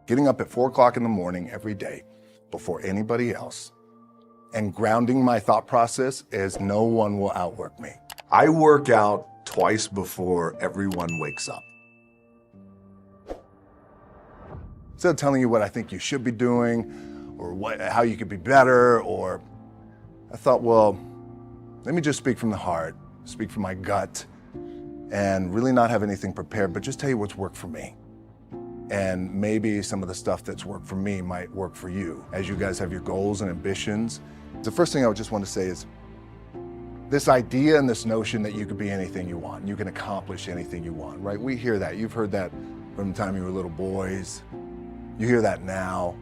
Getting up at 4 o'clock in the morning every day before anybody else and grounding my thought process is no one will outwork me. I work out twice before everyone wakes up. Instead of telling you what I think you should be doing or how you could be better, or I thought, well, let me just speak from the heart, speak from my gut, and really not have anything prepared, but just tell you what's worked for me. And maybe some of the stuff that's worked for me might work for you as you guys have your goals and ambitions. The first thing I would just want to say is this idea and this notion that you could be anything you want, you can accomplish anything you want, right? We hear that. You've heard that from the time you were little boys. You hear that now.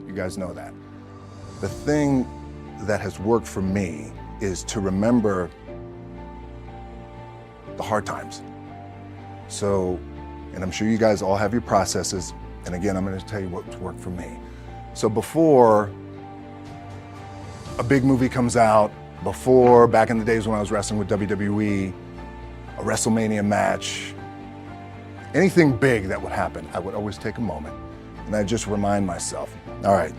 You guys know that. The thing that has worked for me is to remember the hard times. So, and I'm sure you guys all have your processes. And again, I'm going to tell you what's worked for me. So before a big movie comes out, before, back in the days when I was wrestling with WWE, a WrestleMania match, anything big that would happen, I would always take a moment and I'd just remind myself, all right,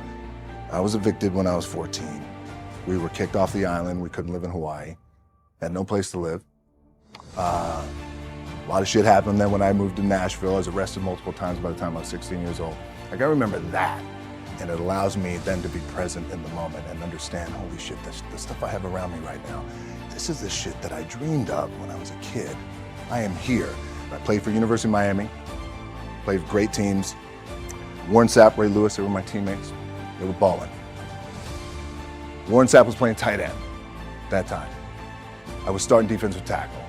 I was evicted when I was 14. We were kicked off the island. We couldn't live in Hawaii. Had no place to live. A lot of shit happened then when I moved to Nashville. I was arrested multiple times by the time I was 16 years old. I gotta remember that. And it allows me then to be present in the moment and understand, holy shit, the stuff I have around me right now, this is the shit that I dreamed of when I was a kid. I am here. I played for University of Miami, played for great teams. Warren Sapp, Ray Lewis, they were my teammates. They were balling. Warren Sapp was playing tight end that time. I was starting defensive tackle.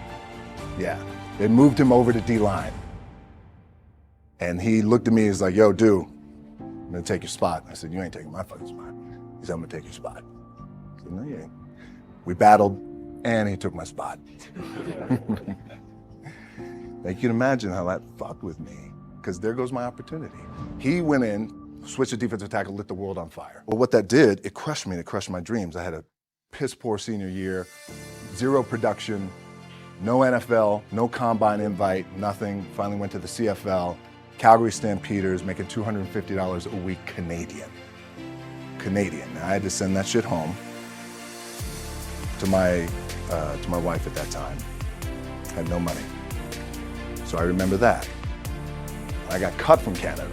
Yeah, they moved him over to D-line. And he looked at me, he's like, yo, dude, I'm gonna take your spot. I said, you ain't taking my fucking spot. He said, I'm gonna take your spot. I said, no, you ain't. We battled, and he took my spot. Now you can imagine how that fucked with me, because there goes my opportunity. He went in, switched to defensive tackle, lit the world on fire. Well, what that did, it crushed me, it crushed my dreams. I had a piss poor senior year, zero production, no NFL, no combine invite, nothing. Finally went to the CFL, Calgary Stampeders, making $250 a week Canadian. Now I had to send that shit home to my wife at that time. Had no money. So I remember that. I got cut from Canada.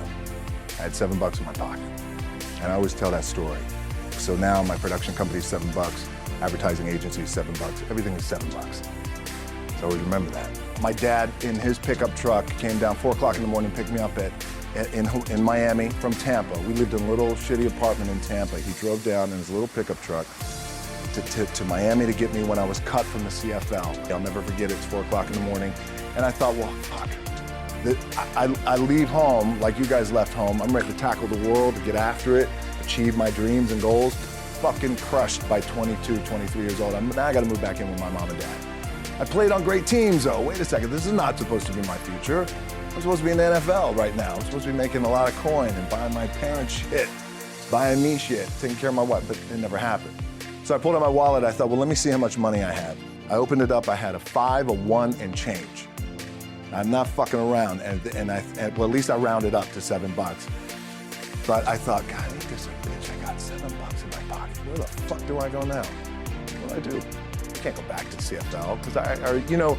I had $7 in my pocket. And I always tell that story. So now my production company is $7, advertising agency is $7, everything is $7. So I always remember that. My dad, in his pickup truck, came down 4 o'clock in the morning, picked me up in Miami from Tampa. We lived in a little shitty apartment in Tampa. He drove down in his little pickup truck to Miami to get me when I was cut from the CFL. I'll never forget it, it's 4 o'clock in the morning. And I thought, well, fuck. I leave home like you guys left home. I'm ready to tackle the world, to get after it, achieve my dreams and goals. Fucking crushed by 22, 23 years old. Now I gotta move back in with my mom and dad. I played on great teams though. Wait a second, this is not supposed to be my future. I'm supposed to be in the NFL right now. I'm supposed to be making a lot of coin and buying my parents shit, buying me shit, taking care of my wife, but it never happened. So I pulled out my wallet, I thought, well, let me see how much money I had. I opened it up, I had a 5, a 1, and change. I'm not fucking around, well, at least I rounded up to $7. But I thought, God, ain't this a bitch? I got $7 in my pocket. Where the fuck do I go now? What do I do? I can't go back to CFL, because the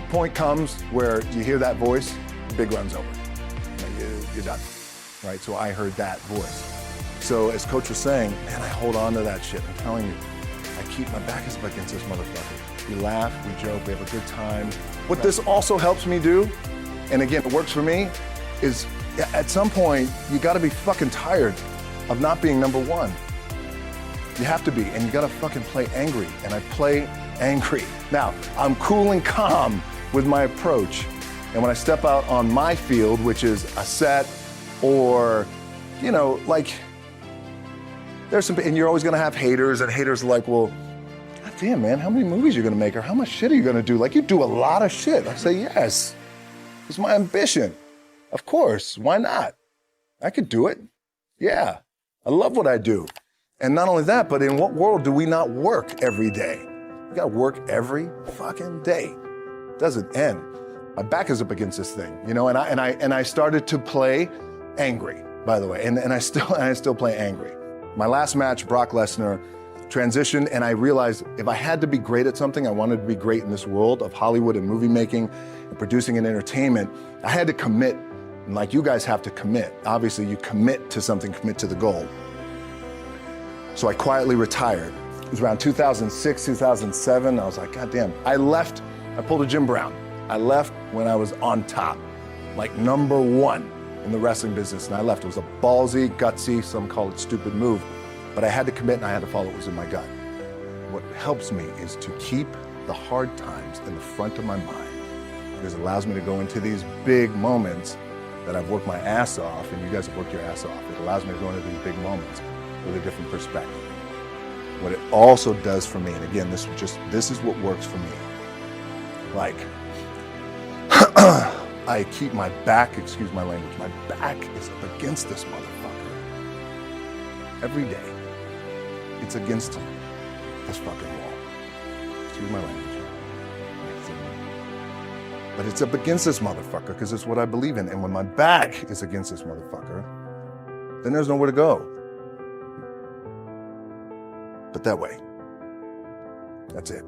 point comes where you hear that voice, the big run's over. You're done, right? So I heard that voice. So as Coach was saying, man, I hold on to that shit. I'm telling you, I keep my back is up against this motherfucker. We laugh, we joke, we have a good time. What this also helps me do, and again, it works for me, is at some point, you gotta be fucking tired of not being number one. You have to be, and you gotta fucking play angry, and I play angry. Now, I'm cool and calm with my approach, and when I step out on my field, which is a set, or, you know, like, there's some, and you're always gonna have haters, and haters are like, well, God damn, man, how many movies are you gonna make, or how much shit are you gonna do? Like, you do a lot of shit. I say, yes, it's my ambition. Of course, why not? I could do it. Yeah, I love what I do. And not only that, but in what world do we not work every day? We gotta work every fucking day. It doesn't end. My back is up against this thing, you know, and I started to play angry, by the way, and I still play angry. My last match, Brock Lesnar, transitioned, and I realized if I had to be great at something, I wanted to be great in this world of Hollywood and movie making and producing and entertainment, I had to commit, and like you guys have to commit. Obviously, you commit to something, commit to the goal. So I quietly retired. It was around 2006, 2007. I was like, God damn. I pulled a Jim Brown. I left when I was on top, like #1 in the wrestling business, and I left. It was a ballsy, gutsy, some call it stupid move, but I had to commit and I had to follow what was in my gut. What helps me is to keep the hard times in the front of my mind, because it allows me to go into these big moments that I've worked my ass off, and you guys have worked your ass off. It allows me to go into these big moments with a different perspective. What it also does for me, and again, this is what works for me. Like, I keep my back, excuse my language, my back is up against this motherfucker. Every day, it's against this fucking wall. Excuse my language. But it's up against this motherfucker because it's what I believe in. And when my back is against this motherfucker, then there's nowhere to go. But that way. That's it.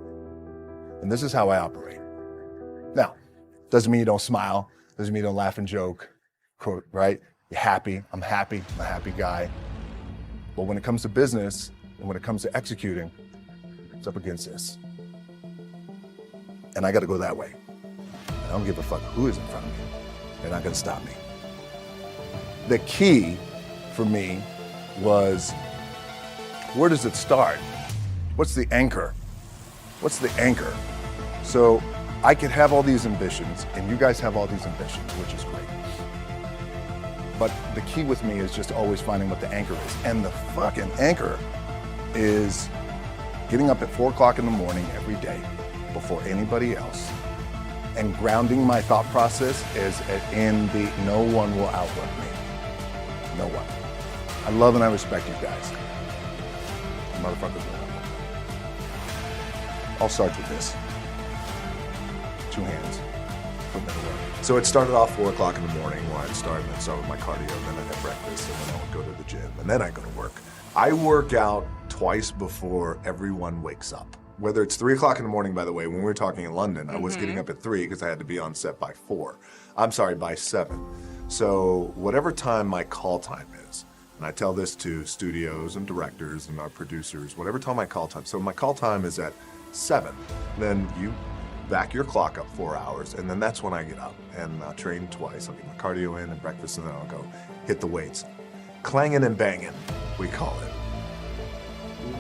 And this is how I operate. Now, doesn't mean you don't smile, doesn't mean you don't laugh and joke, quote, right? You're happy, I'm a happy guy. But when it comes to business and when it comes to executing, it's up against this. And I gotta go that way. I don't give a fuck who is in front of me. They're not gonna stop me. The key for me was, where does it start? What's the anchor? What's the anchor? So I could have all these ambitions, and you guys have all these ambitions, which is great. But the key with me is just always finding what the anchor is. And the fucking anchor is getting up at 4 o'clock in the morning every day before anybody else, and grounding my thought process is in the no one will outwork me. No one. I love and I respect you guys. Motherfuckers will outwork me. I'll start with this. 2 hands. Put them to work. So it started off 4 o'clock in the morning where I'd start with my cardio, then I'd have breakfast, and then I would go to the gym, and then I go to work. I work out twice before everyone wakes up. Whether it's 3 o'clock in the morning, by the way, when we were talking in London, I was getting up at 3 because I had to be on set by 7. So whatever time my call time is, and I tell this to studios and directors and our producers, whatever time my call time, so my call time is at 7, then you back your clock up 4 hours, and then that's when I get up and I'll train twice. I'll get my cardio in and breakfast, and then I'll go hit the weights. Clanging and banging, we call it.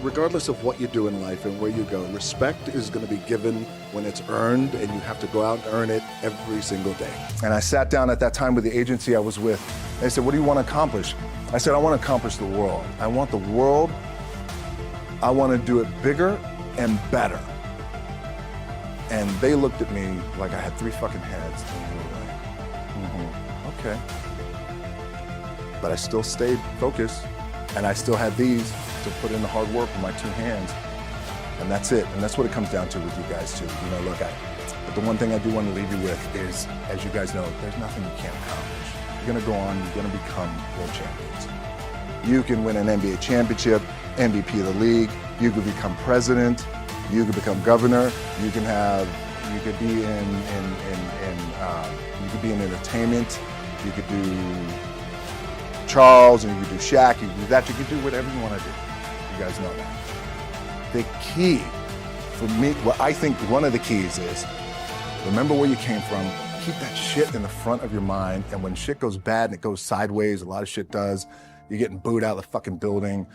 Regardless of what you do in life and where you go, respect is going to be given when it's earned, and you have to go out and earn it every single day. And I sat down at that time with the agency I was with. They said, what do you want to accomplish? I said, I want to accomplish the world. I want the world. I want to do it bigger and better. And they looked at me like I had 3 fucking heads. And they were like, okay. But I still stayed focused, and I still had these to put in the hard work with my 2 hands. And that's it. And that's what it comes down to with you guys too. You know, look, but the one thing I do want to leave you with is, as you guys know, there's nothing you can't accomplish. You're going to go on, you're going to become world champions. You can win an NBA championship, MVP of the league. You could become president. You could become governor. You could be in entertainment. You could do Charles, and you could do Shaq. You could do that. You could do whatever you want to do. You guys know that. The key for me, what I think one of the keys is, remember where you came from. Keep that shit in the front of your mind. And when shit goes bad and it goes sideways, a lot of shit does. You're getting booed out of the fucking building,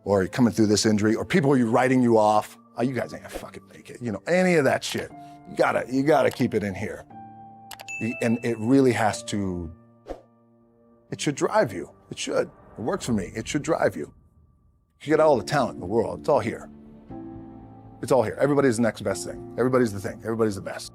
or you're coming through this injury, or people are writing you off. Oh, you guys ain't gonna fucking make it. You know, any of that shit. You gotta keep it in here. And it really has to, it should drive you. It should. It works for me. It should drive you. You get all the talent in the world. It's all here. It's all here. Everybody's the next best thing. Everybody's the thing. Everybody's the best.